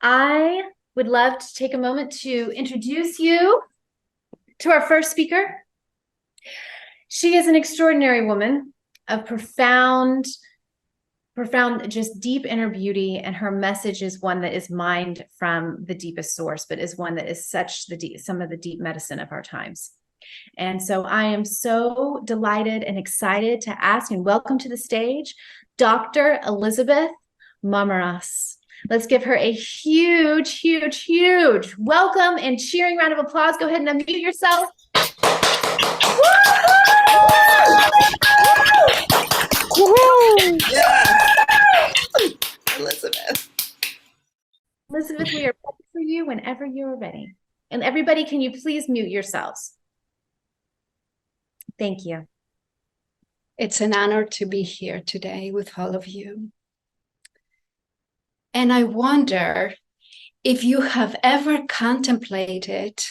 I would love to take a moment to introduce you to our first speaker. She is an extraordinary woman of profound, just deep inner beauty, and her message is one that is mined from the deepest source, but is one that is some of the deep medicine of our times. And so I am so delighted and excited to ask and welcome to the stage Dr. Elizabeth Marmaras. Let's give her a huge, huge, huge welcome and cheering round of applause. Go ahead and unmute yourself. Yes. Elizabeth. Elizabeth, we are ready for you whenever you're ready. And everybody, can you please mute yourselves? Thank you. It's an honor to be here today with all of you. And I wonder if you have ever contemplated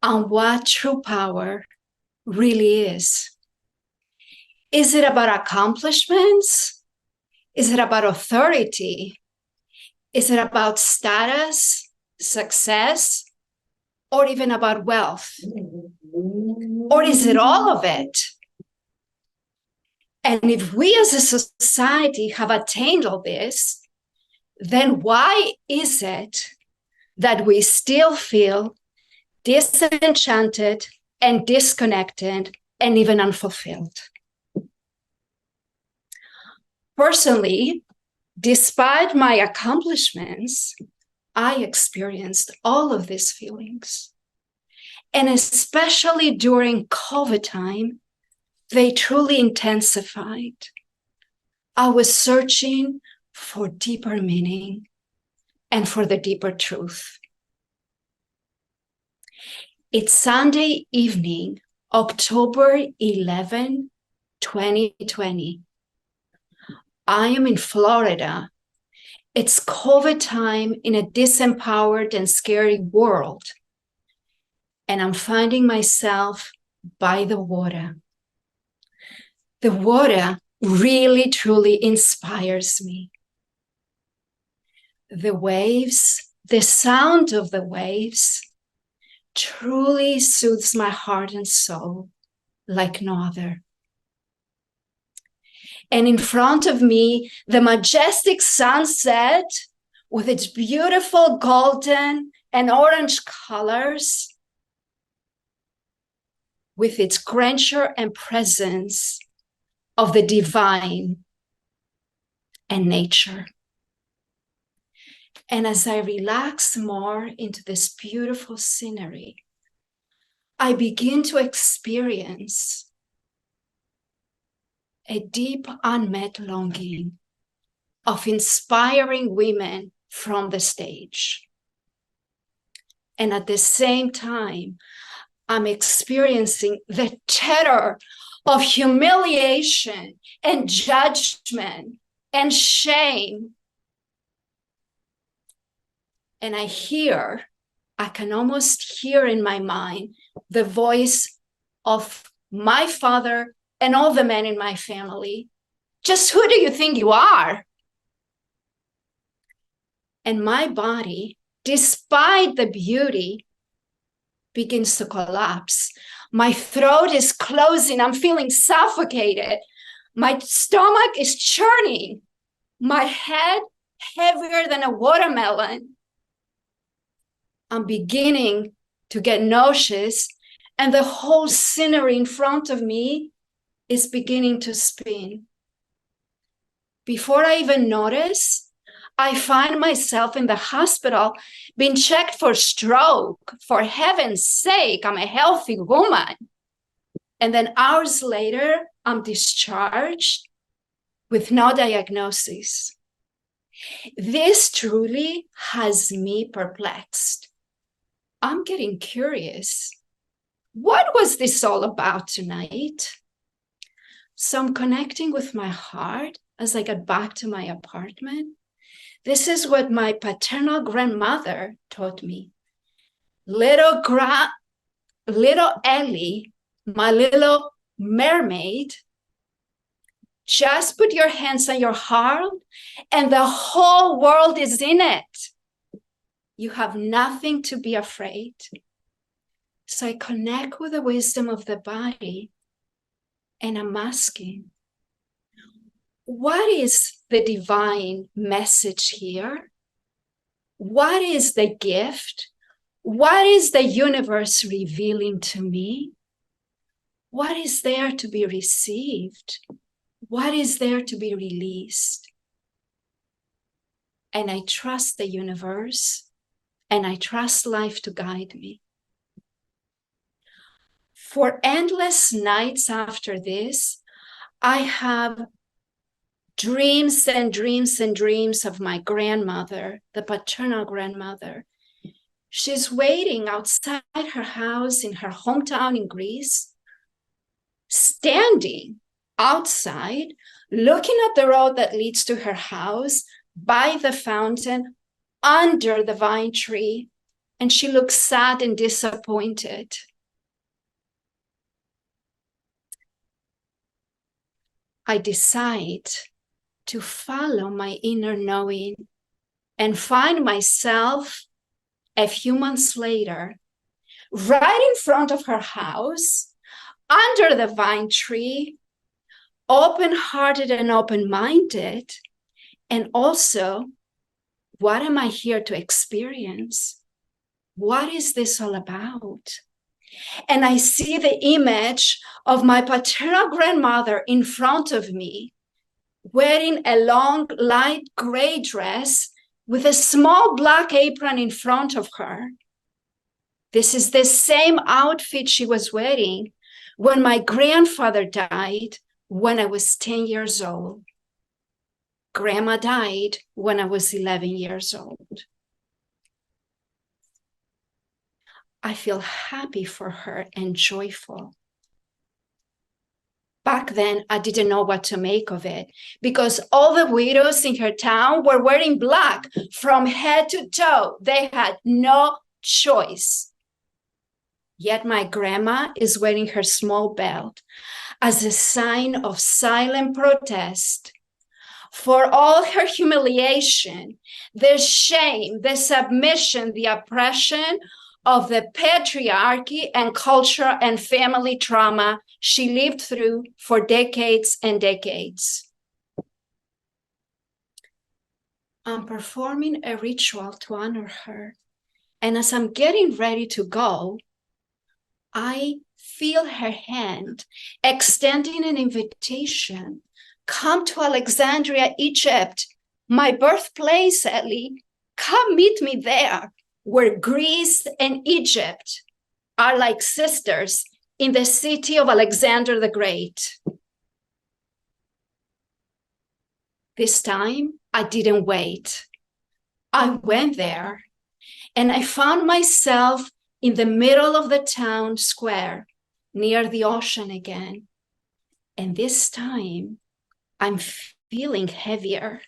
on what true power really is. Is it about accomplishments? Is it about authority? Is it about status, success, or even about wealth? Or is it all of it? And if we as a society have attained all this, then why is it that we still feel disenchanted and disconnected and even unfulfilled? Personally, despite my accomplishments, I experienced all of these feelings. And especially during COVID time, they truly intensified. I was searching for deeper meaning and for the deeper truth. It's Sunday evening, October 11, 2020. I am in Florida. It's COVID time in a disempowered and scary world. And I'm finding myself by the water. The water really, truly inspires me. The waves, the sound of the waves truly soothes my heart and soul like no other. And in front of me, the majestic sunset with its beautiful golden and orange colors, with its grandeur and presence of the divine and nature. And as I relax more into this beautiful scenery, I begin to experience a deep unmet longing of inspiring women from the stage. And at the same time, I'm experiencing the terror of humiliation and judgment and shame. And I can almost hear in my mind the voice of my father and all the men in my family. Just who do you think you are? And my body, despite the beauty, begins to collapse. My throat is closing. I'm feeling suffocated. My stomach is churning. My head heavier than a watermelon. I'm beginning to get nauseous, and the whole scenery in front of me is beginning to spin. Before I even notice, I find myself in the hospital being checked for stroke. For heaven's sake, I'm a healthy woman. And then hours later, I'm discharged with no diagnosis. This truly has me perplexed. I'm getting curious. What was this all about tonight? So I'm connecting with my heart as I get back to my apartment. This is what my paternal grandmother taught me. Little Ellie, my little mermaid, just put your hands on your heart and the whole world is in it. You have nothing to be afraid. So I connect with the wisdom of the body, and I'm asking, what is the divine message here? What is the gift? What is the universe revealing to me? What is there to be received? What is there to be released? And I trust the universe, and I trust life to guide me. For endless nights after this, I have dreams and dreams and dreams of my grandmother, the paternal grandmother. She's waiting outside her house in her hometown in Greece, standing outside, looking at the road that leads to her house, by the fountain, under the vine tree, and she looks sad and disappointed. I decide to follow my inner knowing and find myself a few months later, right in front of her house, under the vine tree, open-hearted and open-minded. And also, what am I here to experience? What is this all about? And I see the image of my paternal grandmother in front of me, wearing a long, light gray dress with a small black apron in front of her. This is the same outfit she was wearing when my grandfather died when I was 10 years old. Grandma died when I was 11 years old. I feel happy for her and joyful. Back then, I didn't know what to make of it because all the widows in her town were wearing black from head to toe. They had no choice. Yet my grandma is wearing her small belt as a sign of silent protest for all her humiliation, the shame, the submission, the oppression of the patriarchy and culture and family trauma she lived through for decades and decades. I'm performing a ritual to honor her. And as I'm getting ready to go, I feel her hand extending an invitation. Come to Alexandria, Egypt, my birthplace, Ellie. Come meet me there, where Greece and Egypt are like sisters in the city of Alexander the Great. This time, I didn't wait. I went there, and I found myself in the middle of the town square, near the ocean again. And this time, I'm feeling heavier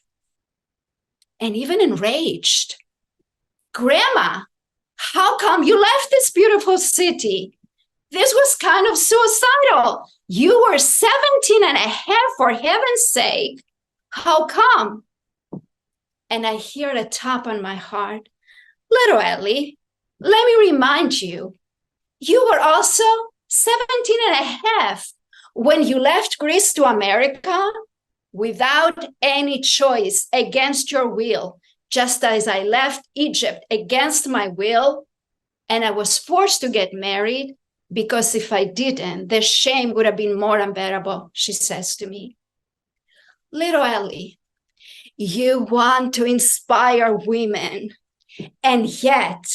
and even enraged. Grandma, how come you left this beautiful city? This was kind of suicidal. You were 17 and a half, for heaven's sake. How come? And I hear a tap on my heart. Little Ellie, let me remind you, you were also 17 and a half when you left Greece to America without any choice, against your will, just as I left Egypt against my will, and I was forced to get married because if I didn't, the shame would have been more unbearable, she says to me. Little Ellie, you want to inspire women, and yet,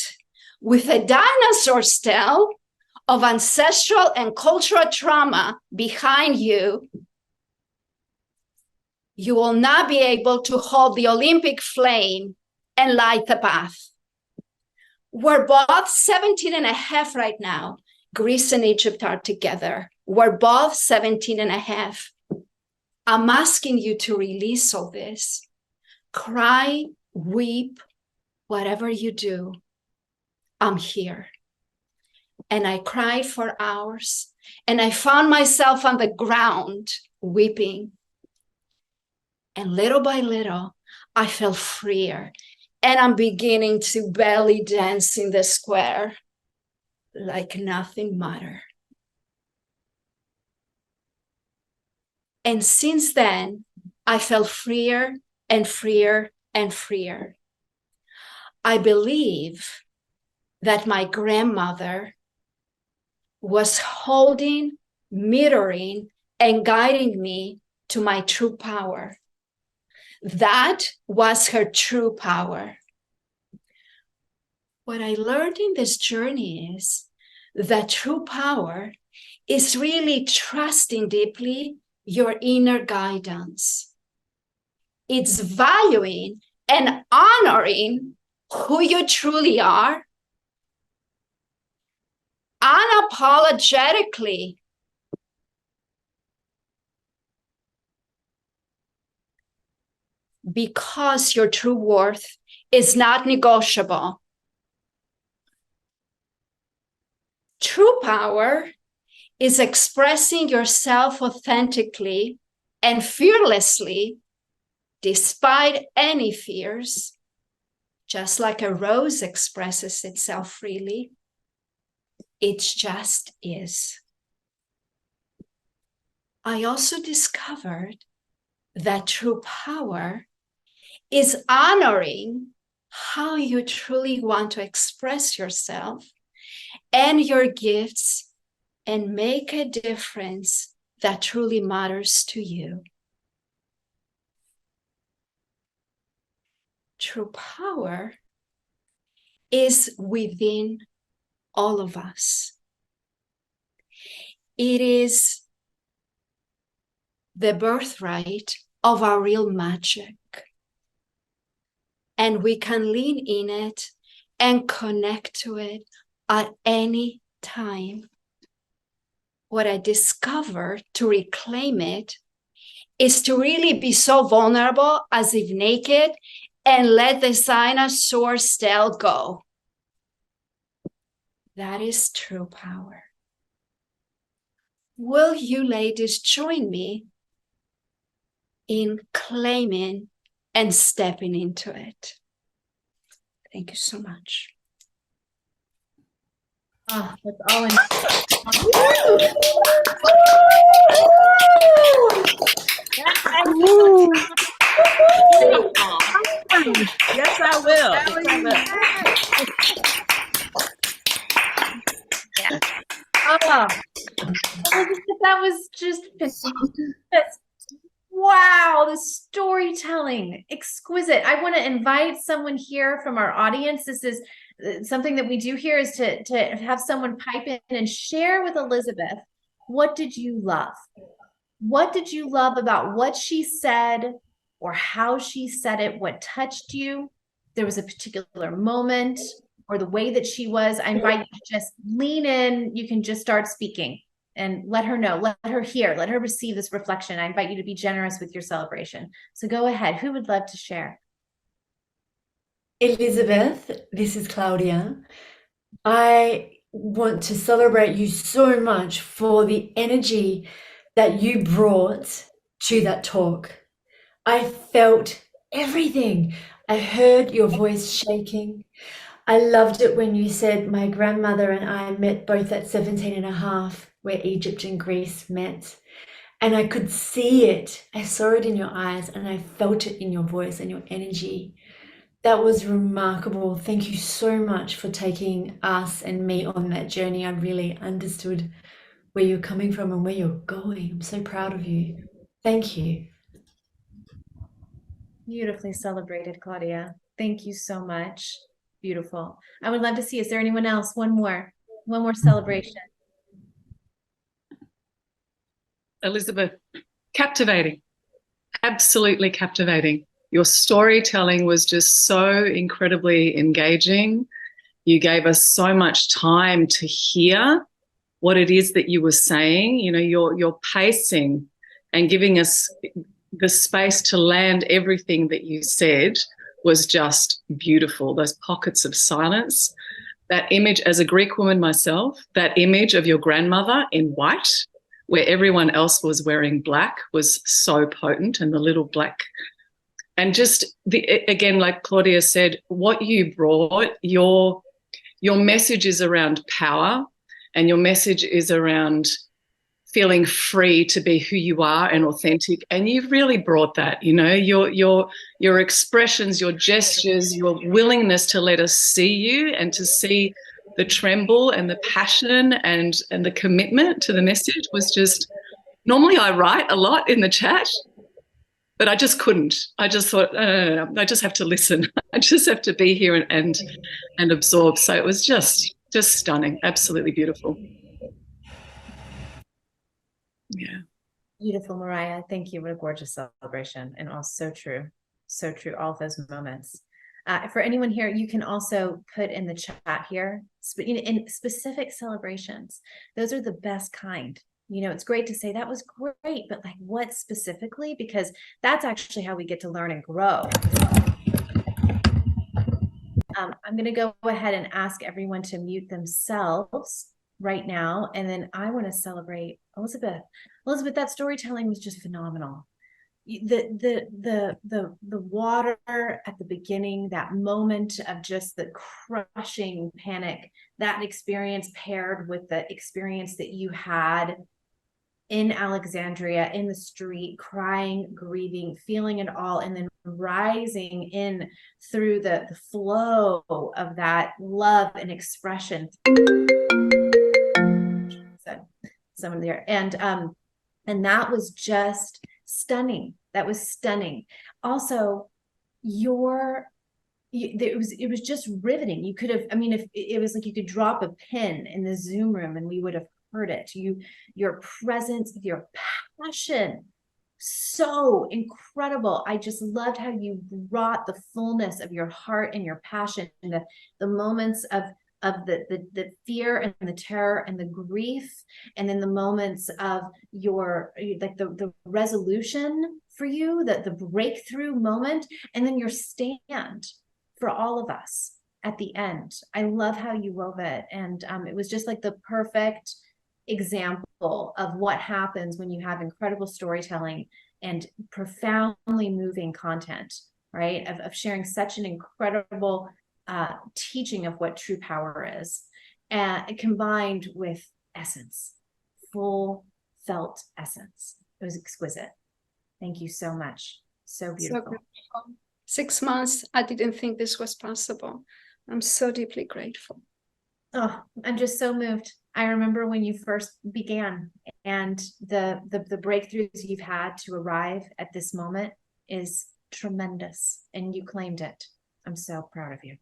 with a dinosaur's tale of ancestral and cultural trauma behind you, you will not be able to hold the Olympic flame and light the path. We're both 17 and a half right now. Greece and Egypt are together. We're both 17 and a half. I'm asking you to release all this. Cry, weep, whatever you do. I'm here. And I cried for hours, and I found myself on the ground weeping. And little by little, I felt freer. And I'm beginning to belly dance in the square like nothing mattered. And since then, I felt freer and freer and freer. I believe that my grandmother was holding, mirroring, and guiding me to my true power. That was her true power. What I learned in this journey is that true power is really trusting deeply your inner guidance. It's valuing and honoring who you truly are unapologetically. Because your true worth is not negotiable. True power is expressing yourself authentically and fearlessly, despite any fears, just like a rose expresses itself freely. It just is. I also discovered that true power is honoring how you truly want to express yourself and your gifts and make a difference that truly matters to you. True power is within all of us. It is the birthright of our real magic. And we can lean in it and connect to it at any time. What I discovered to reclaim it is to really be so vulnerable, as if naked, and let the dinosaur's tail go. That is true power. Will you ladies join me in claiming and stepping into it? Thank you so much. Oh, that's all in. Yes, I will. Oh, that was just wow, the storytelling, exquisite. I want to invite someone here from our audience. This is something that we do here, is to have someone pipe in and share with Elizabeth, what did you love? What did you love about what she said or how she said it? What touched you? There was a particular moment or the way that she was. I invite you to just lean in. You can just start speaking and let her know, let her hear, let her receive this reflection. I invite you to be generous with your celebration. So go ahead. Who would love to share? Elizabeth, this is Claudia. I want to celebrate you so much for the energy that you brought to that talk. I felt everything. I heard your voice shaking. I loved it when you said my grandmother and I met both at 17 and a half, where Egypt and Greece met. And I could see it. I saw it in your eyes and I felt it in your voice and your energy. That was remarkable. Thank you so much for taking us and me on that journey. I really understood where you're coming from and where you're going. I'm so proud of you. Thank you. Beautifully celebrated, Claudia. Thank you so much. Beautiful. I would love to see, is there anyone else? One more celebration. Elizabeth, captivating, absolutely captivating. Your storytelling was just so incredibly engaging. You gave us so much time to hear what it is that you were saying. You know, your pacing and giving us the space to land everything that you said was just beautiful. Those pockets of silence, that image, as a Greek woman myself, that image of your grandmother in white, where everyone else was wearing black, was so potent, and the little black And just again, like Claudia said, what you brought, your message is around power, and your message is around feeling free to be who you are and authentic. And you've really brought that, you know, your expressions, your gestures, your willingness to let us see you and to see the tremble and the passion and the commitment to the message was just, normally I write a lot in the chat, but I just couldn't. I just thought, no, I just have to listen. I just have to be here and absorb. So it was just stunning, absolutely beautiful. Yeah. Beautiful, Mariah. Thank you. What a gorgeous celebration. And all so true. So true. All of those moments. For anyone here, you can also put in the chat here, in specific celebrations. Those are the best kind. You know, it's great to say that was great, but like what specifically? Because that's actually how we get to learn and grow. I'm going to go ahead and ask everyone to mute themselves right now. And then I want to celebrate Elizabeth. Elizabeth, that storytelling was just phenomenal. The water at the beginning, that moment of just the crushing panic, that experience paired with the experience that you had in Alexandria, in the street, crying, grieving, feeling it all, and then rising in through the flow of that love and expression. Someone there, and that was just stunning. That was stunning. Also, it was just riveting. You could have, I mean, if it was like you could drop a pin in the Zoom room and we would have heard it. Your presence, your passion, so incredible. I just loved how you brought the fullness of your heart and your passion, and the moments of the fear and the terror and the grief, and then the moments of your, like the resolution for you, the breakthrough moment, and then your stand for all of us at the end. I love how you wove it. And it was just like the perfect example of what happens when you have incredible storytelling and profoundly moving content, right? Of sharing such an incredible teaching of what true power is, combined with essence, full felt essence. It was exquisite. Thank you so much. So beautiful. So 6 months, I didn't think this was possible. I'm so deeply grateful. Oh, I'm just so moved. I remember when you first began, and the breakthroughs you've had to arrive at this moment is tremendous, and you claimed it. I'm so proud of you.